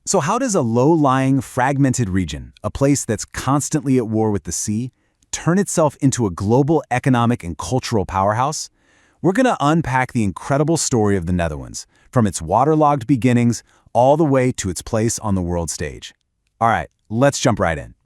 So how does a low-lying, fragmented region, a place that's constantly at war with the sea, turn itself into a global economic and cultural powerhouse? We're going to unpack the incredible story of the Netherlands, from its waterlogged beginnings all the way to its place on the world stage. All right, let's jump right in.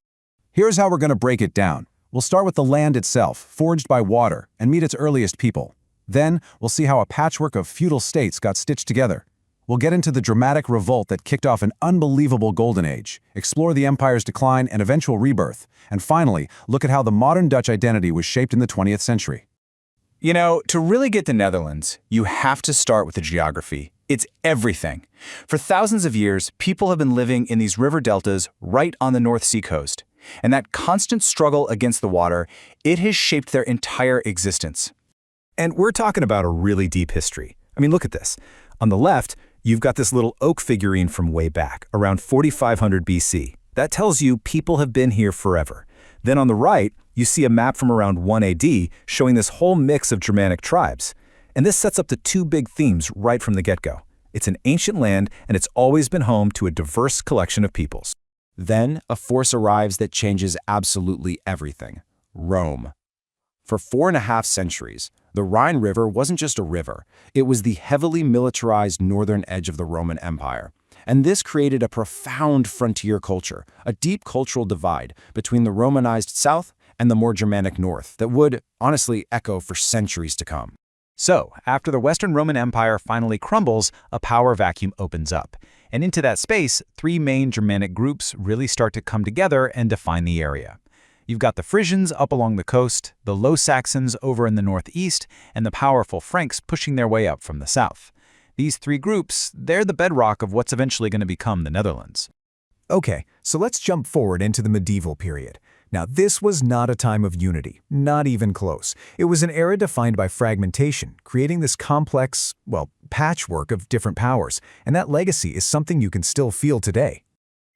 Here's how we're going to break it down. We'll start with the land itself, forged by water, and meet its earliest people. Then, we'll see how a patchwork of feudal states got stitched together. We'll get into the dramatic revolt that kicked off an unbelievable golden age, explore the empire's decline and eventual rebirth, and finally, look at how the modern Dutch identity was shaped in the 20th century. You know, to really get the Netherlands, you have to start with the geography. It's everything. For thousands of years, people have been living in these river deltas right on the North Sea coast. And that constant struggle against the water, it has shaped their entire existence. And we're talking about a really deep history. I mean, look at this. On the left, you've got this little oak figurine from way back, around 4500 BC. That tells you people have been here forever. Then on the right, you see a map from around 1 AD showing this whole mix of Germanic tribes. And this sets up the two big themes right from the get-go. It's an ancient land, and it's always been home to a diverse collection of peoples. Then a force arrives that changes absolutely everything: Rome. For 4.5 centuries, the Rhine River wasn't just a river, it was the heavily militarized northern edge of the Roman Empire. And this created a profound frontier culture, a deep cultural divide between the Romanized south and the more Germanic north that would, honestly, echo for centuries to come. So, after the Western Roman Empire finally crumbles, a power vacuum opens up. And into that space, three main Germanic groups really start to come together and define the area. You've got the Frisians up along the coast, the Low Saxons over in the northeast, and the powerful Franks pushing their way up from the south. These three groups, they're the bedrock of what's eventually going to become the Netherlands. Okay, so let's jump forward into the medieval period. Now, this was not a time of unity, not even close. It was an era defined by fragmentation, creating this complex, patchwork of different powers, and that legacy is something you can still feel today.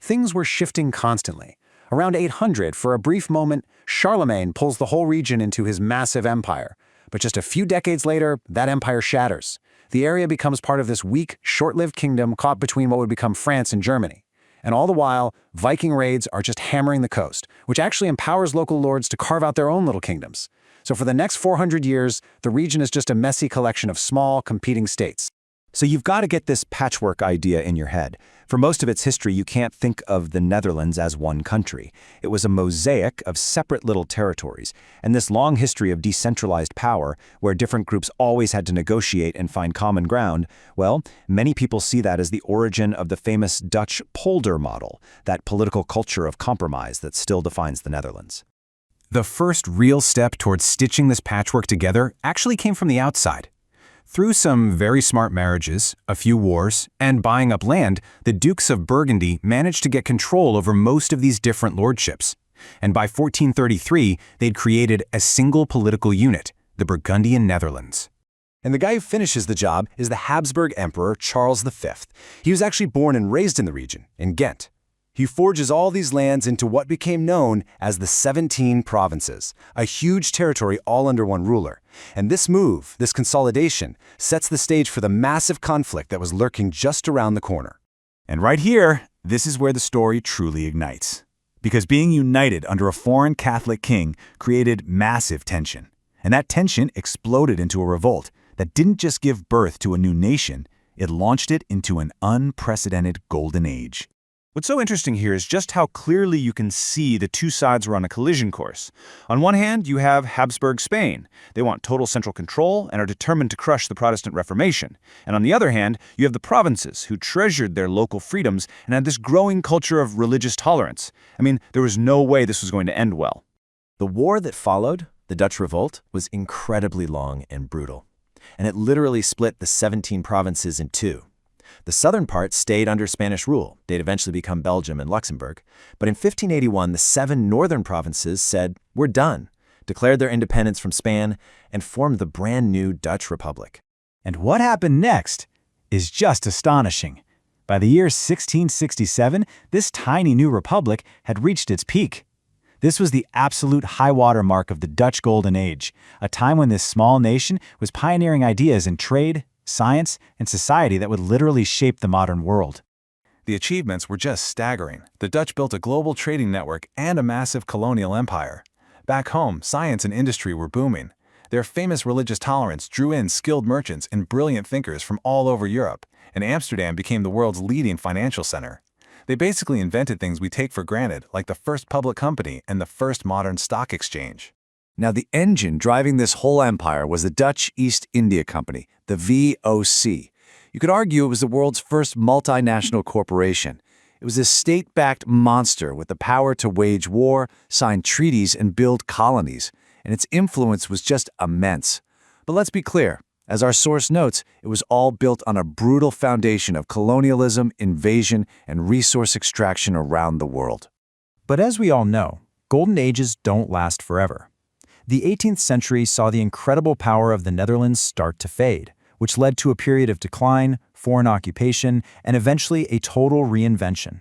Things were shifting constantly. Around 800, for a brief moment, Charlemagne pulls the whole region into his massive empire. But just a few decades later, that empire shatters. The area becomes part of this weak, short-lived kingdom caught between what would become France and Germany. And all the while, Viking raids are just hammering the coast, which actually empowers local lords to carve out their own little kingdoms. So for the next 400 years, the region is just a messy collection of small, competing states. So you've got to get this patchwork idea in your head. For most of its history, you can't think of the Netherlands as one country. It was a mosaic of separate little territories, and this long history of decentralized power, where different groups always had to negotiate and find common ground, well, many people see that as the origin of the famous Dutch polder model, that political culture of compromise that still defines the Netherlands. The first real step towards stitching this patchwork together actually came from the outside. Through some very smart marriages, a few wars, and buying up land, the Dukes of Burgundy managed to get control over most of these different lordships. And by 1433, they'd created a single political unit, the Burgundian Netherlands. And the guy who finishes the job is the Habsburg Emperor Charles V. He was actually born and raised in the region, in Ghent. He forges all these lands into what became known as the 17 provinces, a huge territory all under one ruler. And this move, this consolidation, sets the stage for the massive conflict that was lurking just around the corner. And right here, this is where the story truly ignites. Because being united under a foreign Catholic king created massive tension. And that tension exploded into a revolt that didn't just give birth to a new nation, it launched it into an unprecedented golden age. What's so interesting here is just how clearly you can see the two sides were on a collision course. On one hand, you have Habsburg Spain. They want total central control and are determined to crush the Protestant Reformation. And on the other hand, you have the provinces, who treasured their local freedoms and had this growing culture of religious tolerance. I mean, there was no way this was going to end well. The war that followed, the Dutch Revolt, was incredibly long and brutal. And it literally split the 17 provinces in two. The southern part stayed under Spanish rule. They'd eventually become Belgium and Luxembourg. But in 1581, the 7 northern provinces said, "We're done," declared their independence from Spain, and formed the brand new Dutch Republic. And what happened next is just astonishing. By the year 1667, this tiny new republic had reached its peak. This was the absolute high-water mark of the Dutch Golden Age, a time when this small nation was pioneering ideas in trade, science, and society that would literally shape the modern world. The achievements were just staggering. The Dutch built a global trading network and a massive colonial empire. Back home, science and industry were booming. Their famous religious tolerance drew in skilled merchants and brilliant thinkers from all over Europe, and Amsterdam became the world's leading financial center. They basically invented things we take for granted, like the first public company and the first modern stock exchange. Now, the engine driving this whole empire was the Dutch East India Company, the VOC. You could argue it was the world's first multinational corporation. It was a state-backed monster with the power to wage war, sign treaties, and build colonies, and its influence was just immense. But let's be clear, as our source notes, it was all built on a brutal foundation of colonialism, invasion, and resource extraction around the world. But as we all know, golden ages don't last forever. The 18th century saw the incredible power of the Netherlands start to fade, which led to a period of decline, foreign occupation, and eventually a total reinvention.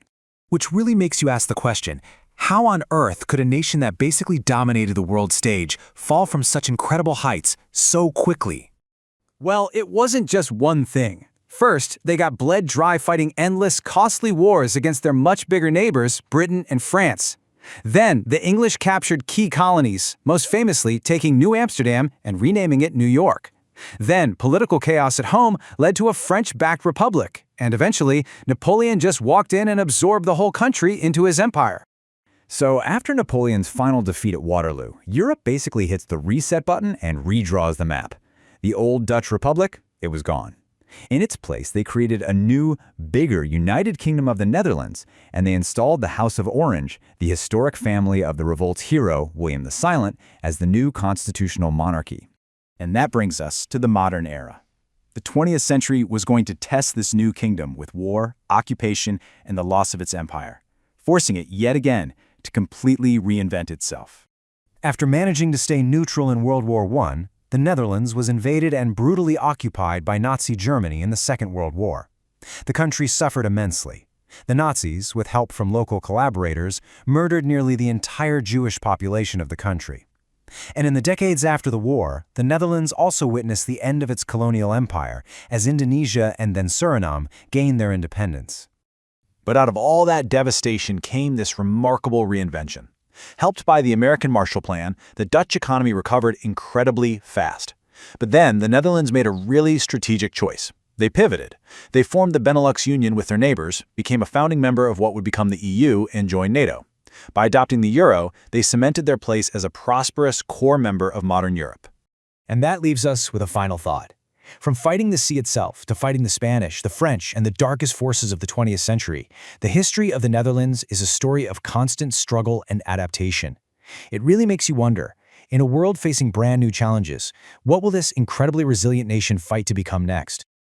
Which really makes you ask the question, how on earth could a nation that basically dominated the world stage fall from such incredible heights so quickly? Well, it wasn't just one thing. First, they got bled dry fighting endless, costly wars against their much bigger neighbors, Britain and France. Then, the English captured key colonies, most famously taking New Amsterdam and renaming it New York. Then, political chaos at home led to a French-backed republic, and eventually, Napoleon just walked in and absorbed the whole country into his empire. So after Napoleon's final defeat at Waterloo, Europe basically hits the reset button and redraws the map. The old Dutch Republic, it was gone. In its place, they created a new, bigger United Kingdom of the Netherlands, and they installed the House of Orange, the historic family of the revolt's hero, William the Silent, as the new constitutional monarchy. And that brings us to the modern era. The 20th century was going to test this new kingdom with war, occupation, and the loss of its empire, forcing it yet again to completely reinvent itself. After managing to stay neutral in World War I, the Netherlands was invaded and brutally occupied by Nazi Germany in the Second World War. The country suffered immensely. The Nazis, with help from local collaborators, murdered nearly the entire Jewish population of the country. And in the decades after the war, the Netherlands also witnessed the end of its colonial empire as Indonesia and then Suriname gained their independence. But out of all that devastation came this remarkable reinvention. Helped by the American Marshall Plan, the Dutch economy recovered incredibly fast. But then the Netherlands made a really strategic choice. They pivoted. They formed the Benelux Union with their neighbors, became a founding member of what would become the EU, and joined NATO. By adopting the euro, they cemented their place as a prosperous core member of modern Europe. And that leaves us with a final thought. From fighting the sea itself to fighting the Spanish, the French, and the darkest forces of the 20th century, the history of the Netherlands is a story of constant struggle and adaptation. It really makes you wonder, in a world facing brand new challenges, what will this incredibly resilient nation fight to become next?